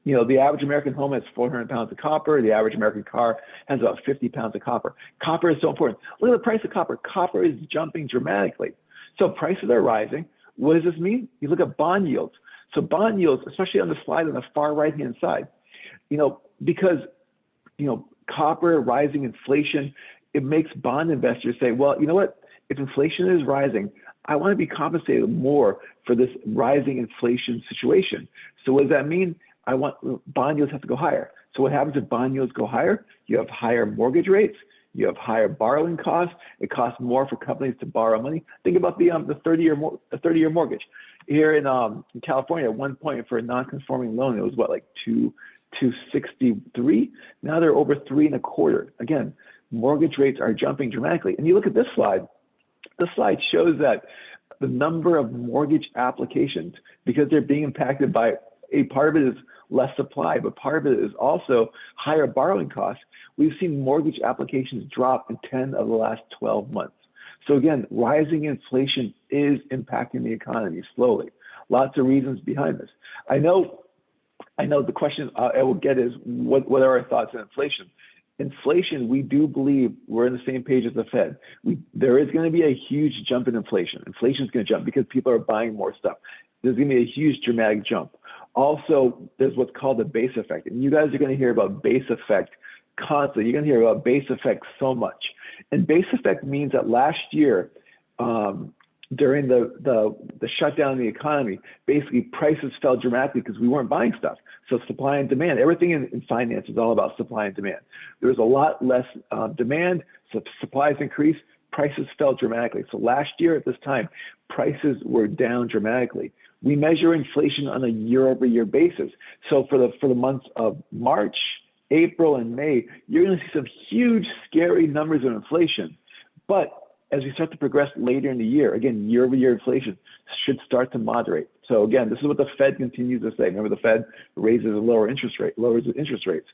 the average American home has 400 pounds of copper. The average American car has about 50 pounds of copper. Copper is so important. Look at the price of copper. Copper is jumping dramatically. So prices are rising. What does this mean? You look at bond yields. So bond yields, especially on the slide on the far right-hand side, because, copper, rising inflation, it makes bond investors say, well, you know what? If inflation is rising, I want to be compensated more for this rising inflation situation. So what does that mean? Bond yields have to go higher. So what happens if bond yields go higher? You have higher mortgage rates. You have higher borrowing costs. It costs more for companies to borrow money. Think about the 30-year mortgage. Here in California, at one point for a non-conforming loan, it was like 263. Now they're over 3.25. Again, mortgage rates are jumping dramatically. And you look at this slide. This slide shows that the number of mortgage applications, because they're being impacted by a part of it is less supply, but part of it is also higher borrowing costs. We've seen mortgage applications drop in 10 of the last 12 months. So again, rising inflation is impacting the economy slowly. Lots of reasons behind this. I know the question I will get is, what are our thoughts on inflation? Inflation, we do believe we're on the same page as the Fed. There is going to be a huge jump in inflation. Inflation is going to jump because people are buying more stuff. There's going to be a huge dramatic jump. Also, there's what's called the base effect. And you guys are going to hear about base effect constantly. You're going to hear about base effect so much. And base effect means that last year, during the shutdown of the economy, basically prices fell dramatically because we weren't buying stuff. So supply and demand, everything in finance is all about supply and demand. There was a lot less demand, so supplies increased, prices fell dramatically. So last year at this time, prices were down dramatically. We measure inflation on a year-over-year basis. So for the months of March, April, and May, you're going to see some huge, scary numbers of inflation. But as we start to progress later in the year, again, year-over-year inflation should start to moderate. So again, this is what the Fed continues to say. Remember, the Fed raises a lowers the interest rates.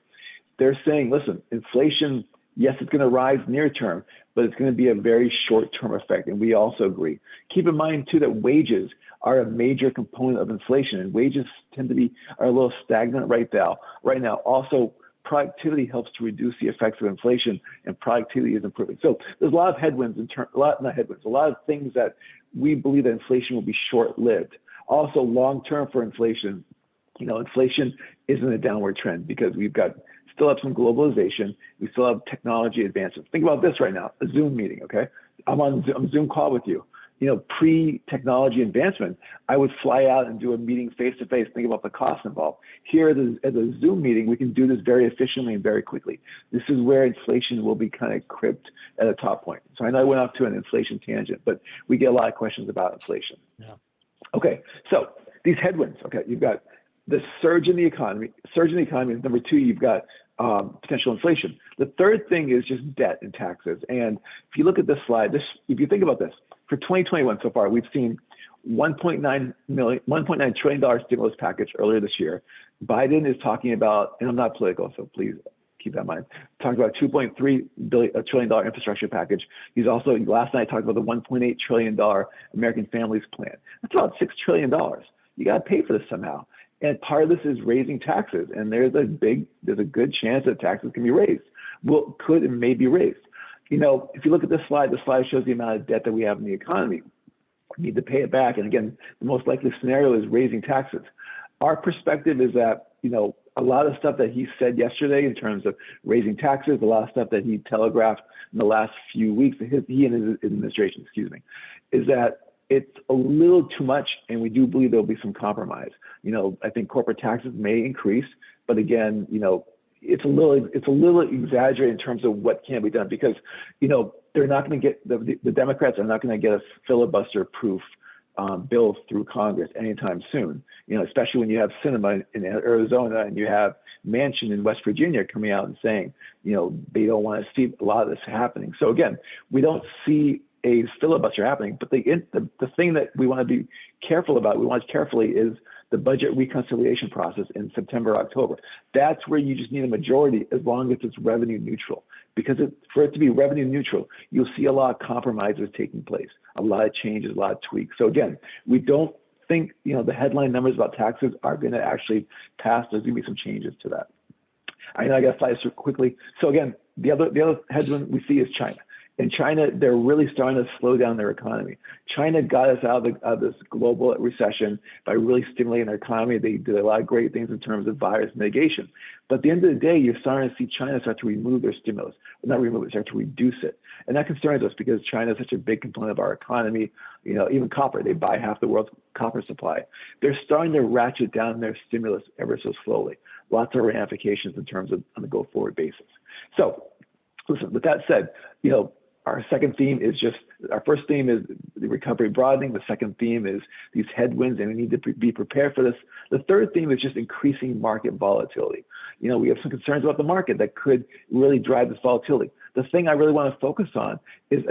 They're saying, listen, inflation, yes, it's going to rise near term, but it's going to be a very short-term effect, and we also agree. Keep in mind, too, that wages are a major component of inflation, and wages are a little stagnant right now. Also, productivity helps to reduce the effects of inflation, and productivity is improving. So there's a lot of headwinds, a lot of things that we believe that inflation will be short-lived. Also, long-term for inflation, inflation is in a downward trend because still have some globalization. We still have technology advancements. Think about this right now, a Zoom meeting, okay? I'm on a Zoom call with you. Pre-technology advancement, I would fly out and do a meeting face-to-face, think about the costs involved. Here at the Zoom meeting, we can do this very efficiently and very quickly. This is where inflation will be kind of cribbed at a top point. So I know I went off to an inflation tangent, but we get a lot of questions about inflation. Yeah. Okay, so these headwinds, okay, you've got the surge in the economy. Number two, you've got potential inflation. The third thing is just debt and taxes. And if you look at this slide, if you think about this, for 2021 so far, we've seen $1.9 trillion stimulus package earlier this year. Biden is talking about, and I'm not political, so please keep that in mind, talking about $2.3 trillion infrastructure package. He's also, last night, talked about the $1.8 trillion American Families Plan. That's about $6 trillion. You got to pay for this somehow. And part of this is raising taxes. And there's a good chance that taxes can be raised. Could and may be raised. If you look at this slide, the slide shows the amount of debt that we have in the economy. We need to pay it back. And again, the most likely scenario is raising taxes. Our perspective is that, a lot of stuff that he said yesterday in terms of raising taxes, a lot of stuff that he telegraphed in the last few weeks, he and his administration, is that it's a little too much, and we do believe there'll be some compromise. I think corporate taxes may increase, but again, it's a little exaggerated in terms of what can be done because, they're not going to get the Democrats are not going to get a filibuster-proof bill through Congress anytime soon. Especially when you have Sinema in Arizona and you have Manchin in West Virginia coming out and saying, they don't want to see a lot of this happening. So again, we don't see a filibuster happening, but the thing that we want to be careful about, we watch carefully, is the budget reconciliation process in September, October. That's where you just need a majority as long as it's revenue neutral. Because for it to be revenue neutral, you'll see a lot of compromises taking place, a lot of changes, a lot of tweaks. So again, we don't think the headline numbers about taxes are going to actually pass. There's going to be some changes to that. I know I got to fly this quickly. So again, the other headwind we see is China. In China, they're really starting to slow down their economy. China got us out of this global recession by really stimulating their economy. They did a lot of great things in terms of virus mitigation. But at the end of the day, you're starting to see China start to remove their stimulus. Not remove it, start to reduce it. And that concerns us because China is such a big component of our economy. Even copper, they buy half the world's copper supply. They're starting to ratchet down their stimulus ever so slowly. Lots of ramifications in terms of on a go-forward basis. So, listen, with that said, our second theme is our first theme is the recovery broadening. The second theme is these headwinds, and we need to be prepared for this. The third theme is just increasing market volatility. We have some concerns about the market that could really drive this volatility. The thing I really want to focus on is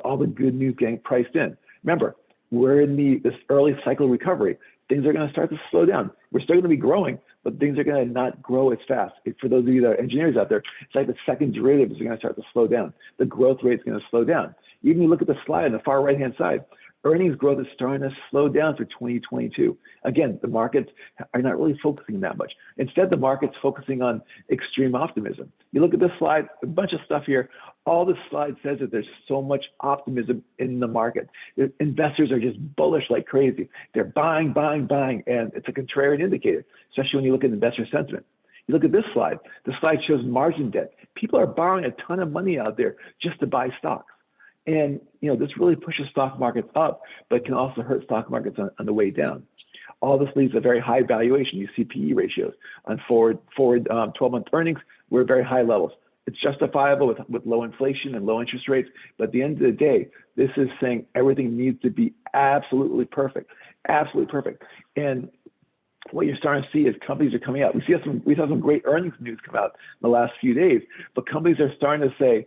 all the good news getting priced in. Remember, we're in this early cycle recovery. Things are going to start to slow down. We're still going to be growing, but things are going to not grow as fast. For those of you that are engineers out there, it's like the second derivatives are going to start to slow down. The growth rate is going to slow down. Even if you look at the slide on the far right-hand side, earnings growth is starting to slow down for 2022. Again, the markets are not really focusing that much. Instead, the market's focusing on extreme optimism. You look at this slide, a bunch of stuff here. All this slide says that there's so much optimism in the market. Investors are just bullish like crazy. They're buying, and it's a contrarian indicator, especially when you look at investor sentiment. You look at this slide. The slide shows margin debt. People are borrowing a ton of money out there just to buy stocks. And, this really pushes stock markets up, but can also hurt stock markets on the way down. All this leaves a very high valuation. You see PE ratios on forward 12-month earnings. We're at very high levels. It's justifiable with low inflation and low interest rates. But at the end of the day, this is saying everything needs to be absolutely perfect, absolutely perfect. And what you're starting to see is companies are coming out. We saw some great earnings news come out in the last few days, but companies are starting to say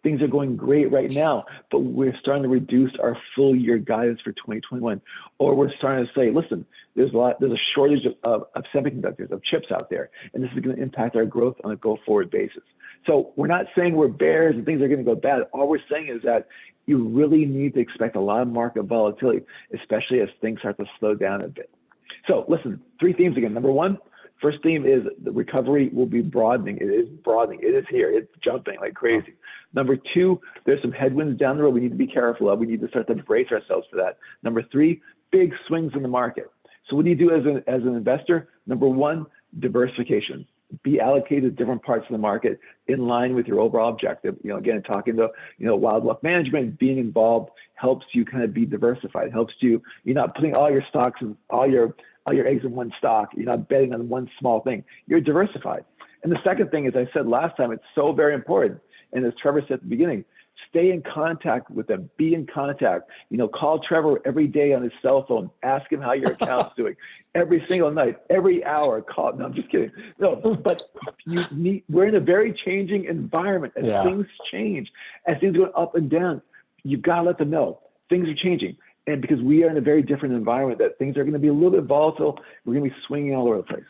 things are going great right now, but we're starting to reduce our full year guidance for 2021. Or we're starting to say, listen, there's a shortage of semiconductors, of chips out there, and this is going to impact our growth on a go-forward basis. So we're not saying we're bears and things are going to go bad. All we're saying is that you really need to expect a lot of market volatility, especially as things start to slow down a bit. So listen, 3 themes again. Number 1, first theme is the recovery will be broadening. It is broadening. It is here. It's jumping like crazy. Number 2, there's some headwinds down the road we need to be careful of. We need to start to brace ourselves for that. Number 3, big swings in the market. So what do you do as an investor? Number 1, diversification. Be allocated to different parts of the market in line with your overall objective. Again, talking to, Wilde Wealth Management, being involved helps you kind of be diversified, helps you're not putting all your stocks and all your eggs in one stock. You're not betting on one small thing. You're diversified. And the second thing, as I said last time, it's so very important. And as Trevor said at the beginning, stay in contact with them, be in contact. Call Trevor every day on his cell phone, ask him how your account's doing. Every single night, every hour, call. No, I'm just kidding. No, but we're in a very changing environment. As things change, as things go up and down, you've got to let them know things are changing. And because we are in a very different environment, that things are going to be a little bit volatile, we're going to be swinging all over the place.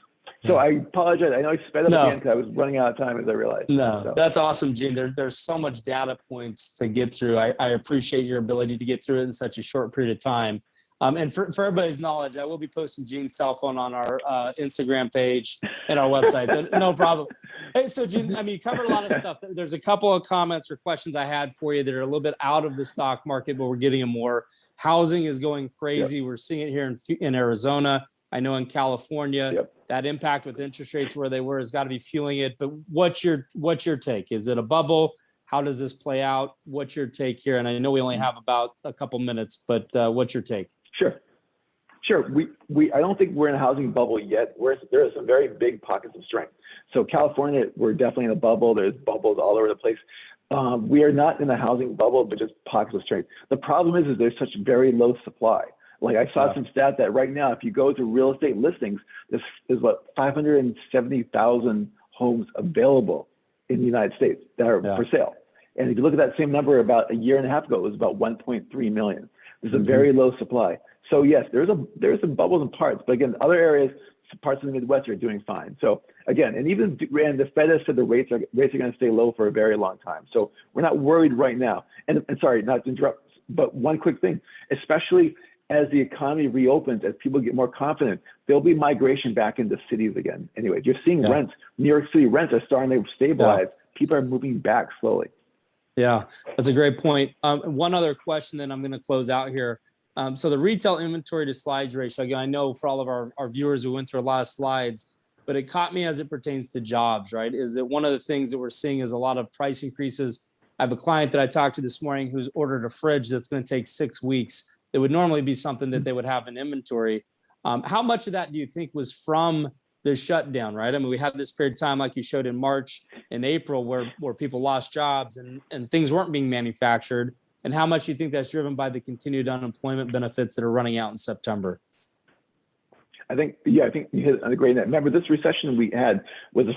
So I apologize. I know I sped up again because I was running out of time, as I realized. No, that's awesome, Gene. There's so much data points to get through. I appreciate your ability to get through it in such a short period of time. And for everybody's knowledge, I will be posting Gene's cell phone on our Instagram page and our website. So no problem. Hey, so Gene, you covered a lot of stuff. There's a couple of comments or questions I had for you that are a little bit out of the stock market, but we're getting them more. Housing is going crazy. Yep. We're seeing it here in Arizona. I know in California, that impact with interest rates where they were has got to be fueling it. But what's your take? Is it a bubble? How does this play out? What's your take here? And I know we only have about a couple minutes, but what's your take? Sure. I don't think we're in a housing bubble yet. There are some very big pockets of strength. So California, we're definitely in a bubble. There's bubbles all over the place. We are not in a housing bubble, but just pockets of strength. The problem is there's such very low supply. Like I saw some stat that right now, if you go to real estate listings, there's 570,000 homes available in the United States that are for sale. And if you look at that same number about a year and a half ago, it was about 1.3 million. There's a very low supply. So yes, there's some bubbles in parts, but again, other areas, parts of the Midwest are doing fine. So again, and the Fed has said the rates are going to stay low for a very long time. So we're not worried right now. And sorry, not to interrupt, but one quick thing, especially as the economy reopens, as people get more confident, there'll be migration back into cities again. Anyway, you're seeing rents. New York City rents are starting to stabilize. People are moving back slowly. Yeah, that's a great point. One other question, then I'm going to close out here. So the retail inventory to slides ratio, again, I know for all of our viewers who went through a lot of slides, but it caught me as it pertains to jobs, right? Is that one of the things that we're seeing is a lot of price increases. I have a client that I talked to this morning who's ordered a fridge that's going to take 6 weeks. It would normally be something that they would have in inventory. How much of that do you think was from the shutdown, right? We had this period of time, like you showed in March and April, where people lost jobs and things weren't being manufactured. And how much do you think that's driven by the continued unemployment benefits that are running out in September? I think you hit on a great net. Remember, this recession we had was a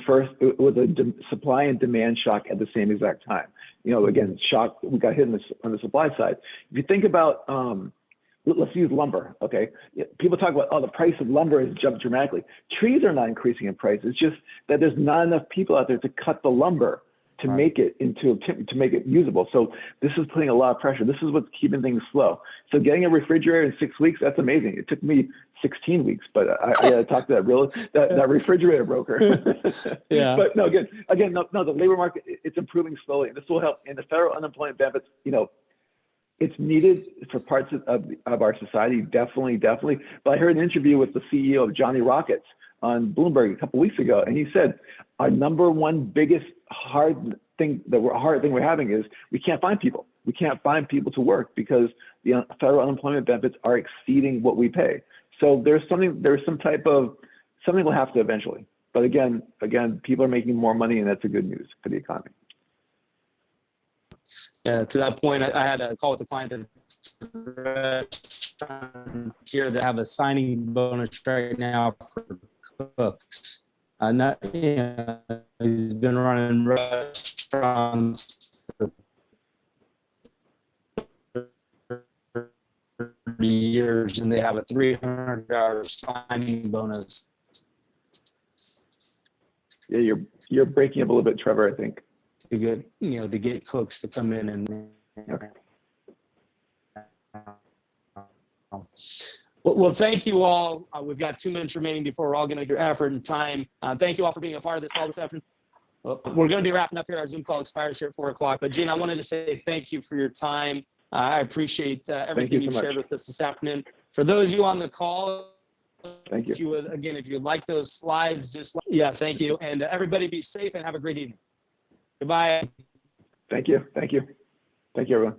supply and demand shock at the same exact time. Again, shock, we got hit on the supply side. If you think about, let's use lumber, okay? People talk about, the price of lumber has jumped dramatically. Trees are not increasing in price. It's just that there's not enough people out there to cut the lumber to make it to make it usable. So this is putting a lot of pressure. This is what's keeping things slow. So getting a refrigerator in 6 weeks, that's amazing. It took me 16 weeks, but I got to talk to that refrigerator broker. Yeah. But no, the labor market, it's improving slowly. This will help. And the federal unemployment benefits, it's needed for parts of our society, definitely. But I heard an interview with the CEO of Johnny Rockets on Bloomberg a couple of weeks ago, and he said our number one biggest hard thing we're having is we can't find people. We can't find people to work because the federal unemployment benefits are exceeding what we pay. So there's something will have to eventually. But again, people are making more money, and that's a good news for the economy. Yeah, to that point, I had a call with a client here that have a signing bonus right now for cooks. He's been running restaurants for 30 years, and they have a $300 signing bonus. Yeah, you're breaking up a little bit, Trevor, I think. To get cooks to come in and. Okay. Well, thank you all. We've got 2 minutes remaining before we're all going to do effort and time. Thank you all for being a part of this call this afternoon. Well, we're going to be wrapping up here. Our Zoom call expires here at 4 o'clock. But Gene, I wanted to say thank you for your time. I appreciate everything you've shared with us this afternoon. For those of you on the call, thank you. If you like those slides, thank you. And everybody be safe and have a great evening. Goodbye. Thank you. Thank you, everyone.